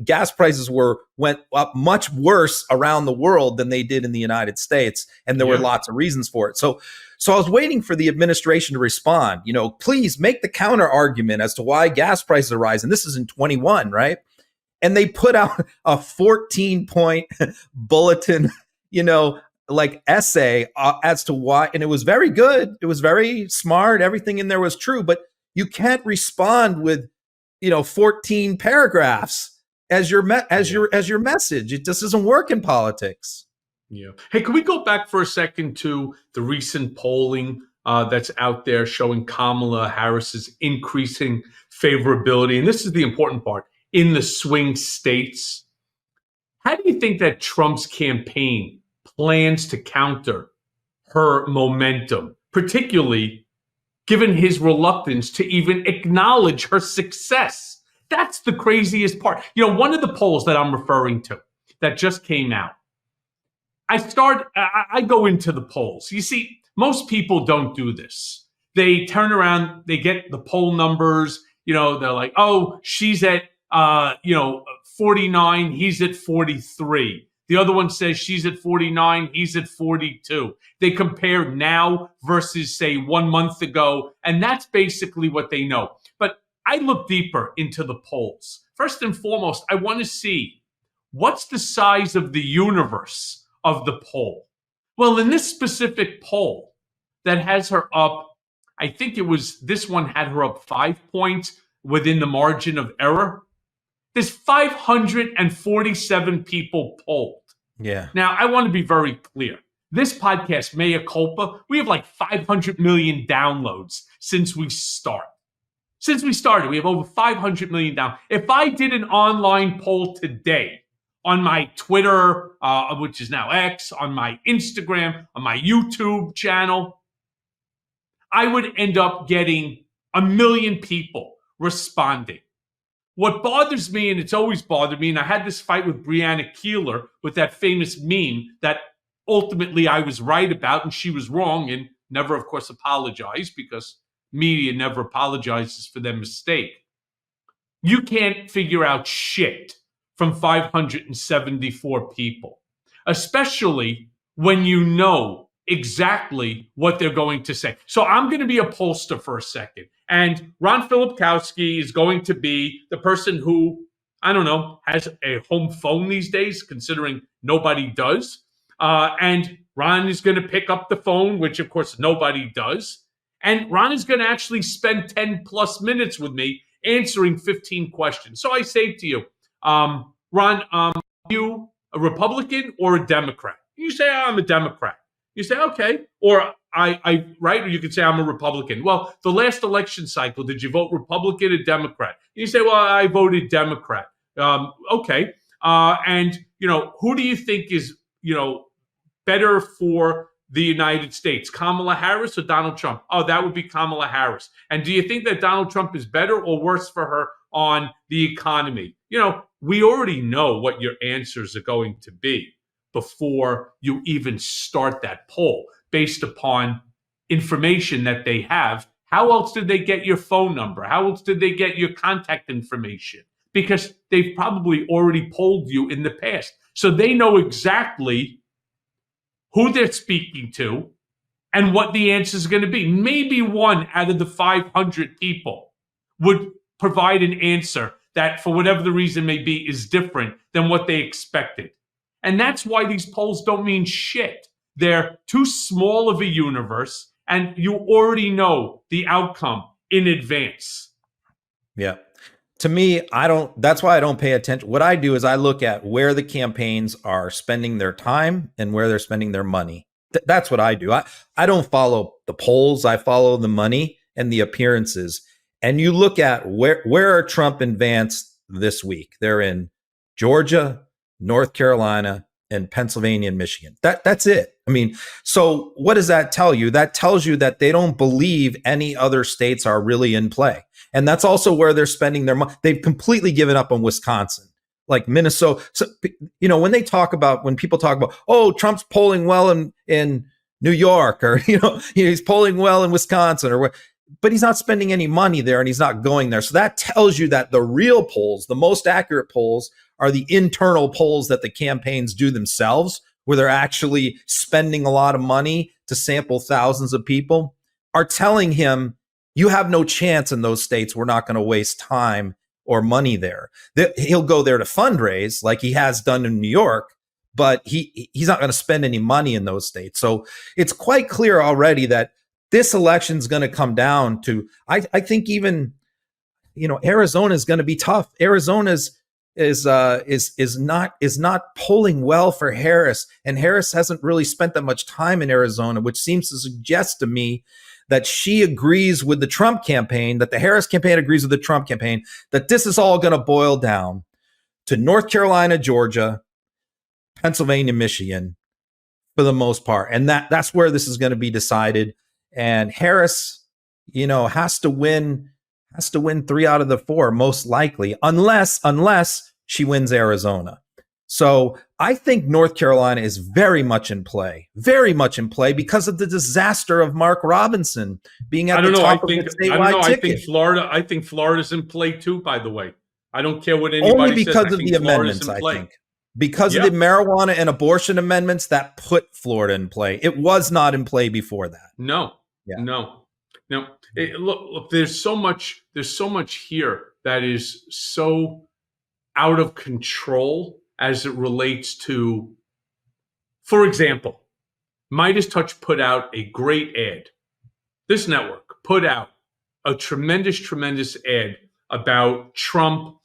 gas prices went up much worse around the world than they did in the United States. And there were lots of reasons for it. So I was waiting for the administration to respond, please make the counter argument as to why gas prices are rising. This is in 21, right? And they put out a 14-point bulletin, essay as to why, and it was very good. It was very smart. Everything in there was true, but you can't respond with, 14 paragraphs as your message. It just doesn't work in politics. Yeah. Hey, can we go back for a second to the recent polling that's out there showing Kamala Harris's increasing favorability? And this is the important part. In the swing states, how do you think that Trump's campaign plans to counter her momentum, particularly given his reluctance to even acknowledge her success? That's the craziest part. One of the polls that I'm referring to that just came out, I go into the polls. You see, most people don't do this. They turn around, they get the poll numbers, they're like, oh, she's at 49, he's at 43. The other one says she's at 49, he's at 42. They compare now versus, say, 1 month ago, and that's basically what they know. But I look deeper into the polls. First and foremost, I want to see what's the size of the universe of the poll. Well, in this specific poll that has her up, I think this one had her up 5 points within the margin of error. There's 547 people polled. Yeah. Now, I want to be very clear. This podcast, Mea Culpa, we have like 500 million downloads since we start. Since we started, we have over 500 million down. If I did an online poll today on my Twitter, which is now X, on my Instagram, on my YouTube channel, I would end up getting 1 million people responding. What bothers me, and it's always bothered me, and I had this fight with Breonna Keeler with that famous meme that ultimately I was right about and she was wrong, and never, of course, apologized, because media never apologizes for their mistake. You can't figure out shit from 574 people, especially when you know exactly what they're going to say. So I'm going to be a pollster for a second. And Ron Filipkowski is going to be the person who, I don't know, has a home phone these days, considering nobody does. And Ron is going to pick up the phone, which of course nobody does. And Ron is going to actually spend 10 plus minutes with me answering 15 questions. So I say to you, Ron, are you a Republican or a Democrat? You say, oh, I'm a Democrat. You say, okay. Or I right? Or you could say I'm a Republican. Well, the last election cycle, did you vote Republican or Democrat? You say, well, I voted Democrat. Okay. And, who do you think is, better for the United States, Kamala Harris or Donald Trump? Oh, that would be Kamala Harris. And do you think that Donald Trump is better or worse for her on the economy? We already know what your answers are going to be before you even start that poll, based upon information that they have. How else did they get your phone number? How else did they get your contact information? Because they've probably already polled you in the past. So they know exactly who they're speaking to and what the answer is going to be. Maybe one out of the 500 people would provide an answer that, for whatever the reason may be, is different than what they expected. And that's why these polls don't mean shit. They're too small of a universe, and you already know the outcome in advance. Yeah. To me, that's why I don't pay attention. What I do is I look at where the campaigns are spending their time and where they're spending their money. That's what I do. I don't follow the polls. I follow the money and the appearances. And you look at where are Trump and Vance this week? They're in Georgia, North Carolina, and Pennsylvania and Michigan. That's it. I mean, so what does that tell you? That tells you that they don't believe any other states are really in play. And that's also where they're spending their money. They've completely given up on Wisconsin, like Minnesota. So, when people talk about, oh, Trump's polling well in New York, or, he's polling well in Wisconsin, but he's not spending any money there and he's not going there. So that tells you that the real polls, the most accurate polls, are the internal polls that the campaigns do themselves, where they're actually spending a lot of money to sample thousands of people, are telling him, you have no chance in those states. We're not going to waste time or money there. He'll go there to fundraise like he has done in New York, but he's not going to spend any money in those states. So it's quite clear already that this election is going to come down to, I think even, Arizona is going to be tough. Arizona is not polling well for Harris, and Harris hasn't really spent that much time in Arizona, which seems to suggest to me that she agrees with the Trump campaign, that the Harris campaign agrees with the Trump campaign, that this is all going to boil down to North Carolina, Georgia, Pennsylvania, Michigan, for the most part. And that's where this is going to be decided. And Harris, has to win 3 out of the 4, most likely, unless she wins Arizona. So I think North Carolina is very much in play because of the disaster of Mark Robinson being at the top of the statewide ticket. I think Florida's in play too, by the way. I don't care what anybody Only because says. of the amendments, I think. Because of the marijuana and abortion amendments that put Florida in play. It was not in play before that. No. Look, there's so much here that is so out of control as it relates to, for example, Meidas Touch put out a great ad. This network put out a tremendous ad about Trump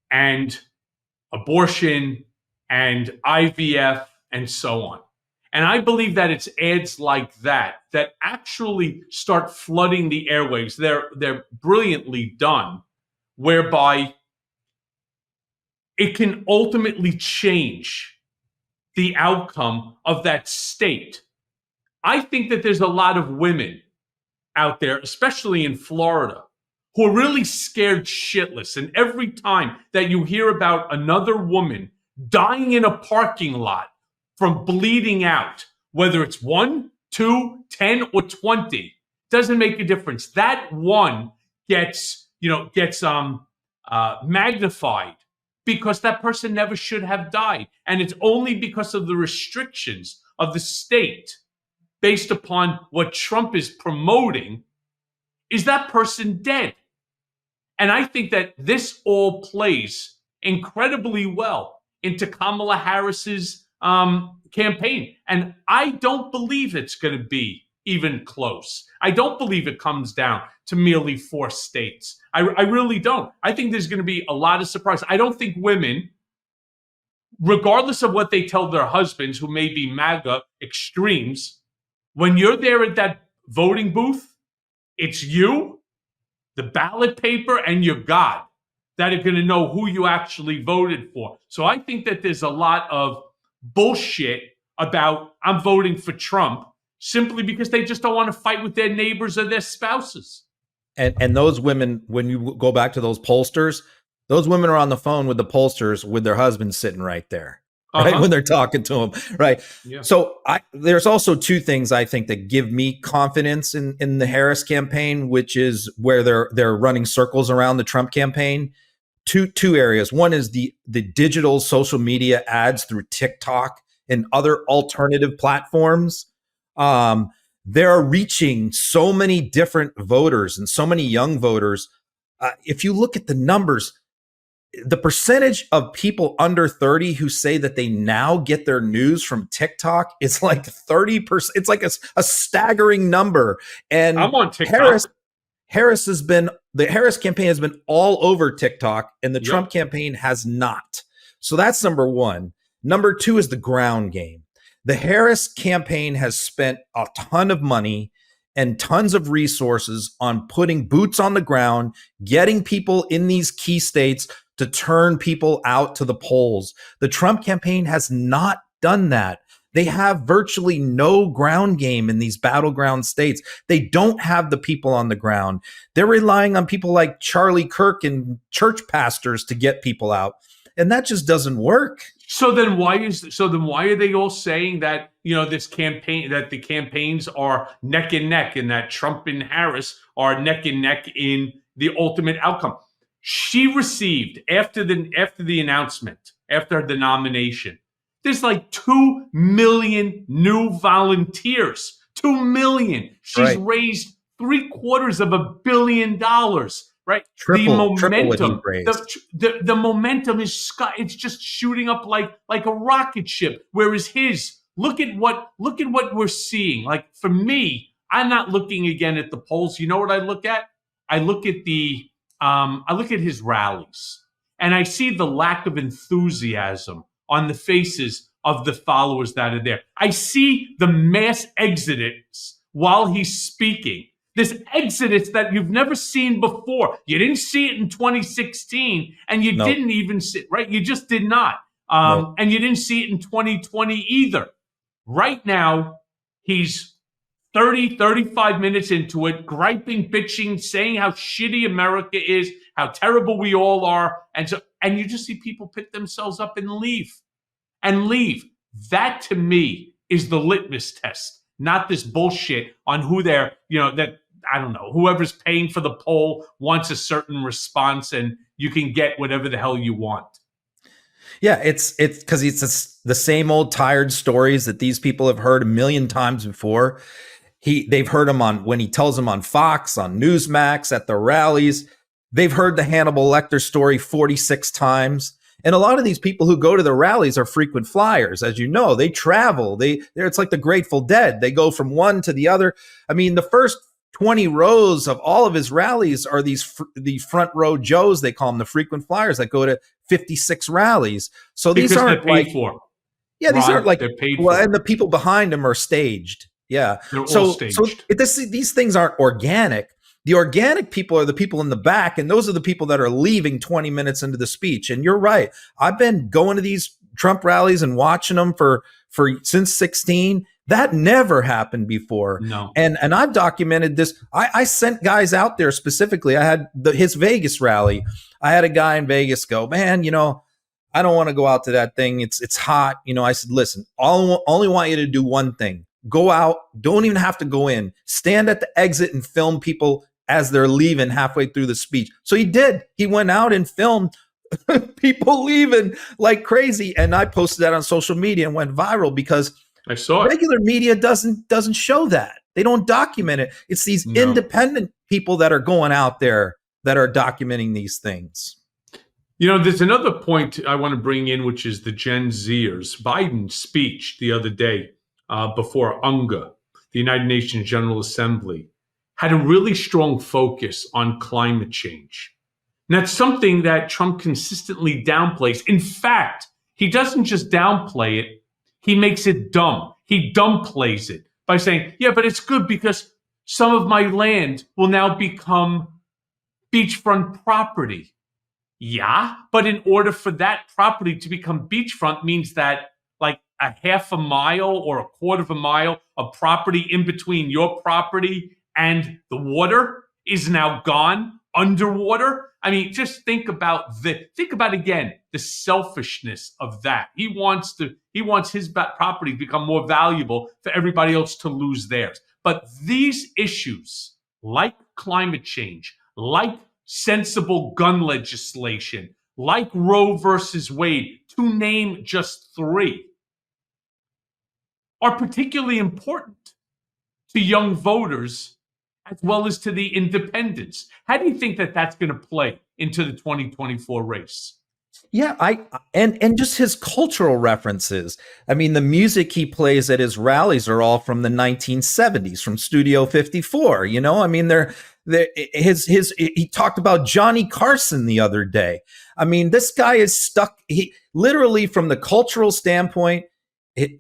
and abortion and IVF and so on. And I believe that it's ads like that that actually start flooding the airwaves. They're brilliantly done, whereby it can ultimately change the outcome of that state. I think that there's a lot of women out there, especially in Florida, who are really scared shitless. And every time that you hear about another woman dying in a parking lot from bleeding out, whether it's 1, 2, 10, or 20, doesn't make a difference. That one gets magnified because that person never should have died. And it's only because of the restrictions of the state based upon what Trump is promoting is that person dead. And I think that this all plays incredibly well into Kamala Harris's campaign. And I don't believe it's going to be even close. I don't believe it comes down to merely 4 states. I really don't. I think there's going to be a lot of surprise. I don't think women, regardless of what they tell their husbands, who may be MAGA extremes, when you're there at that voting booth, it's you, the ballot paper, and your God that are going to know who you actually voted for. So I think that there's a lot of bullshit about I'm voting for Trump simply because they just don't want to fight with their neighbors or their spouses. And those women, when you go back to those pollsters, those women are on the phone with the pollsters with their husbands sitting right there, right? When they're talking to them, right? Yeah. So there's also 2 things I think that give me confidence in the Harris campaign, which is where they're running circles around the Trump campaign. Two areas. One is the digital social media ads through TikTok and other alternative platforms. They're reaching so many different voters and so many young voters. If you look at the numbers, the percentage of people under 30 who say that they now get their news from TikTok is like 30%. It's like a staggering number. And I'm on TikTok. The Harris campaign has been all over TikTok, and the Trump campaign has not. So that's number 1. Number 2 is the ground game. The Harris campaign has spent a ton of money and tons of resources on putting boots on the ground, getting people in these key states to turn people out to the polls. The Trump campaign has not done that. They have virtually no ground game in these battleground states. They don't have the people on the ground. They're relying on people like Charlie Kirk and church pastors to get people out. And that just doesn't work. So then why are they all saying that, this campaign, that the campaigns are neck and neck, and that Trump and Harris are neck and neck in the ultimate outcome? She received, after the announcement, after the nomination, there's like 2 million new volunteers. 2 million. She's raised $750 million. Right. Triple what he raised. The momentum is it's just shooting up like a rocket ship. Whereas look at what we're seeing. Like, for me, I'm not looking again at the polls. You know what I look at? I look at his rallies, and I see the lack of enthusiasm on the faces of the followers that are there. I see the mass exodus while he's speaking. This exodus that you've never seen before. You didn't see it in 2016, and you didn't even see, right? You just did not. And you didn't see it in 2020 either. Right now, he's 35 minutes into it, griping, bitching, saying how shitty America is, how terrible we all are. And you just see people pick themselves up and leave. That, to me, is the litmus test, not this bullshit on who they're, that, I don't know, whoever's paying for the poll wants a certain response, and you can get whatever the hell you want. Yeah, it's because it's the same old tired stories that these people have heard a million times before. They've heard him when he tells them on Fox, on Newsmax, at the rallies. They've heard the Hannibal Lecter story 46 times. And a lot of these people who go to the rallies are frequent flyers. As you know, they travel. It's like the Grateful Dead. They go from one to the other. I mean, the first 20 rows of all of his rallies are the front row Joes, they call them, the frequent flyers that go to 56 rallies. So these aren't paid for. Yeah, these aren't Ron, like, they're paid well, for. and the people behind him are staged. Yeah. They're all So staged. these things aren't organic. The organic people are the people in the back, and those are the people that are leaving 20 minutes into the speech. And you're right. I've been going to these Trump rallies and watching them for since 16. That never happened before. No. And I've documented this. I sent guys out there specifically. I had his Vegas rally. I had a guy in Vegas go, man, I don't want to go out to that thing. It's hot. I said, listen, only want you to do one thing. Go out. Don't even have to go in. Stand at the exit and film people as they're leaving halfway through the speech. So he did. He went out and filmed people leaving like crazy. And I posted that on social media and went viral because I saw it. Regular media doesn't show that. They don't document it. It's these independent people that are going out there that are documenting these things. There's another point I want to bring in, which is the Gen Zers. Biden's speech the other day before UNGA, the United Nations General Assembly, had a really strong focus on climate change. And that's something that Trump consistently downplays. In fact, he doesn't just downplay it, he makes it dumb. He downplays it by saying, yeah, but it's good because some of my land will now become beachfront property. Yeah, but in order for that property to become beachfront means that like a half a mile or a quarter of a mile of property in between your property and the water is now gone underwater. I mean, just think about again the selfishness of that. He wants his property to become more valuable for everybody else to lose theirs. But these issues, like climate change, like sensible gun legislation, like Roe versus Wade, to name just three, are particularly important to young voters as well as to the independents. How do you think that that's going to play into the 2024 race? Yeah, and just his cultural references. I mean, the music he plays at his rallies are all from the 1970s, from Studio 54. I mean, he talked about Johnny Carson the other day. I mean, this guy is stuck. He literally, from the cultural standpoint,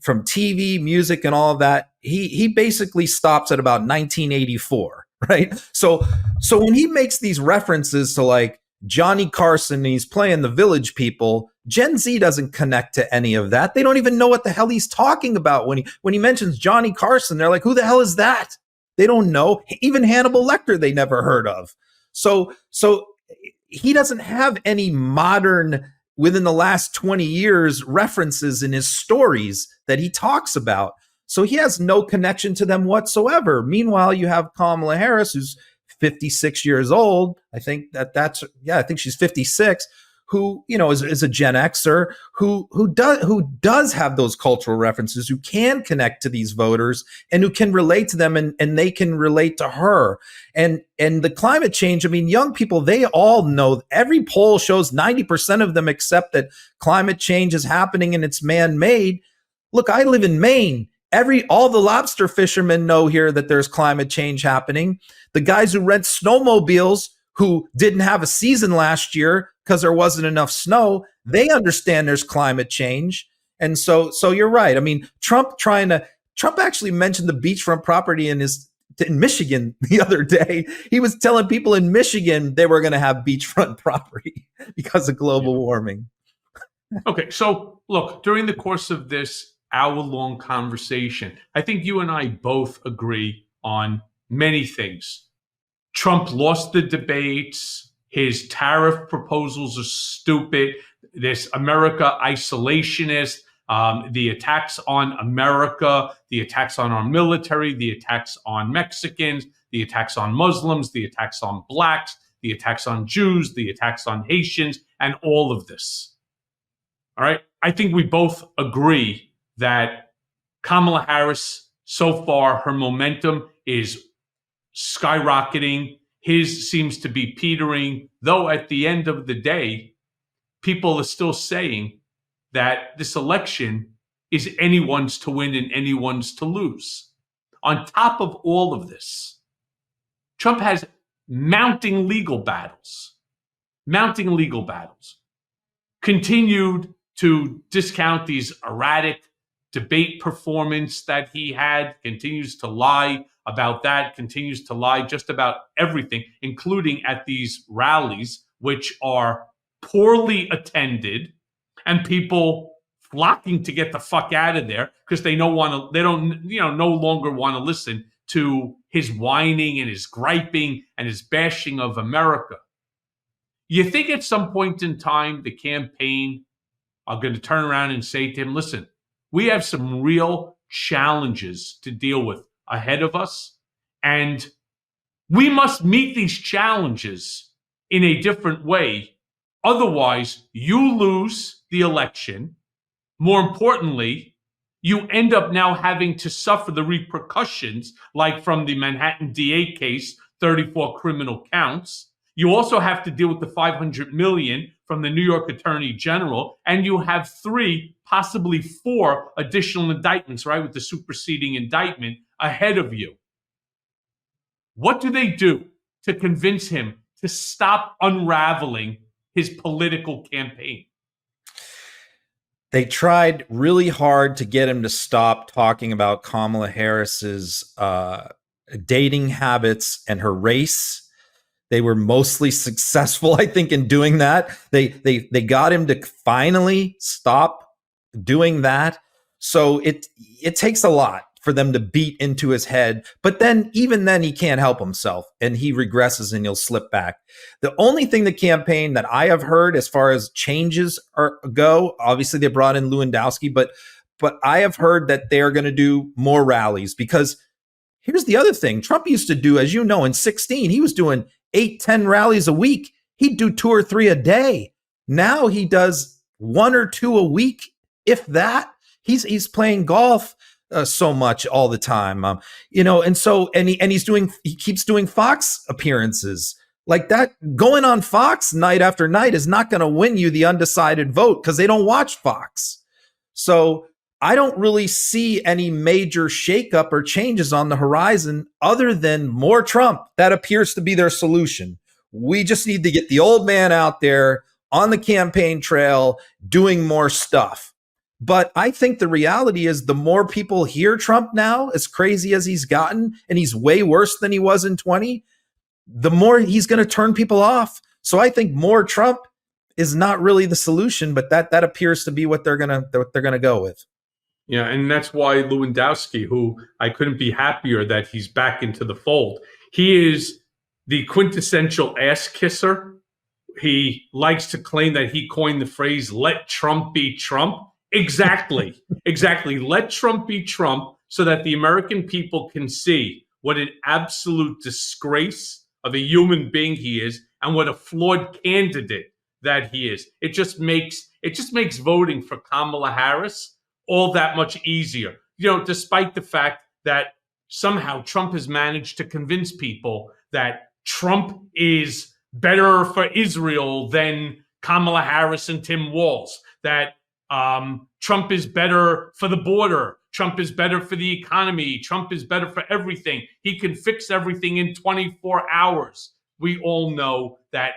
from TV, music, and all of that, he basically stops at about 1984, right? So when he makes these references to like Johnny Carson and he's playing the Village People, Gen Z doesn't connect to any of that. They don't even know what the hell he's talking about when he mentions Johnny Carson. They're like, who the hell is that? They don't know. Even Hannibal Lecter they never heard of. So he doesn't have any modern, within the last 20 years, references in his stories that he talks about. So he has no connection to them whatsoever. Meanwhile, you have Kamala Harris, who's 56 years old. I think I think she's 56, who, is a Gen Xer who does have those cultural references, who can connect to these voters and who can relate to them and they can relate to her. And the climate change, I mean, young people, they all know, every poll shows 90% of them accept that climate change is happening and it's man-made. Look, I live in Maine. All the lobster fishermen know here that there's climate change happening. The guys who rent snowmobiles who didn't have a season last year because there wasn't enough snow, they understand there's climate change. And so you're right. I mean, Trump actually mentioned the beachfront property in Michigan the other day. He was telling people in Michigan they were going to have beachfront property because of global warming. Okay, so look, during the course of this hour-long conversation, I think you and I both agree on many things. Trump lost the debates. His tariff proposals are stupid. This America isolationist, the attacks on America, the attacks on our military, the attacks on Mexicans, the attacks on Muslims, the attacks on blacks, the attacks on Jews, the attacks on Haitians, and all of this. All right. I think we both agree that Kamala Harris, so far, her momentum is skyrocketing. His seems to be petering, though at the end of the day, people are still saying that this election is anyone's to win and anyone's to lose. On top of all of this, Trump has mounting legal battles, continued to discount these erratic debate performance that he had, continues to lie about that, continues to lie just about everything, including at these rallies, which are poorly attended and people flocking to get the fuck out of there because they no longer want to listen to his whining and his griping and his bashing of America. You think at some point in time the campaign are going to turn around and say to him, listen, we have some real challenges to deal with ahead of us, and we must meet these challenges in a different way. Otherwise, you lose the election. More importantly, you end up now having to suffer the repercussions, like from the Manhattan DA case, 34 criminal counts. You also have to deal with the $500 million from the New York Attorney General, and you have 3, possibly 4 additional indictments, right, with the superseding indictment ahead of you. What do they do to convince him to stop unraveling his political campaign? They tried really hard to get him to stop talking about Kamala Harris's dating habits and her race. They were mostly successful, I think, in doing that. They got him to finally stop doing that. So it takes a lot for them to beat into his head. But then, even then, he can't help himself, and he regresses and he'll slip back. The only thing the campaign that I have heard as far as changes go, obviously they brought in Lewandowski, but I have heard that they're going to do more rallies, because here's the other thing. Trump used to do, as you know, in 2016, he was doing 8-10 rallies a week. He'd do 2 or 3 a day. Now he does 1 or 2 a week, if that. He's playing golf so much all the time, and he keeps doing Fox appearances like that. Going on Fox night after night is not going to win you the undecided vote, because they don't watch Fox. So I don't really see any major shakeup or changes on the horizon other than more Trump. That appears to be their solution. We just need to get the old man out there on the campaign trail doing more stuff. But I think the reality is, the more people hear Trump now, as crazy as he's gotten, and he's way worse than he was in 20, the more he's going to turn people off. So I think more Trump is not really the solution, but that appears to be what they're gonna go with. Yeah, and that's why Lewandowski, who I couldn't be happier that he's back into the fold. He is the quintessential ass kisser. He likes to claim that he coined the phrase, let Trump be Trump. Exactly. Let Trump be Trump, so that the American people can see what an absolute disgrace of a human being he is, and what a flawed candidate that he is. It just makes voting for Kamala Harris all that much easier. Despite the fact that somehow Trump has managed to convince people that Trump is better for Israel than Kamala Harris and Tim Walz, that Trump is better for the border, Trump is better for the economy, Trump is better for everything. He can fix everything in 24 hours. We all know that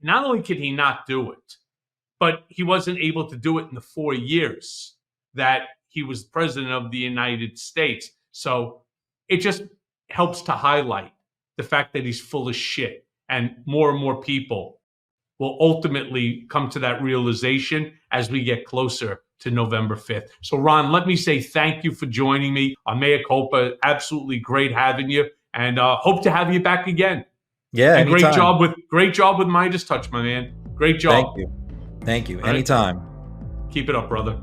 not only can he not do it, but he wasn't able to do it in the 4 years that he was president of the United States. So it just helps to highlight the fact that he's full of shit, and more people will ultimately come to that realization as we get closer to November 5th. So, Ron, let me say thank you for joining me on Mea Culpa. Absolutely great having you, and hope to have you back again. Yeah, and anytime. great job with Meidas Touch, my man. Great job. Thank you. Anytime. Keep it up, brother.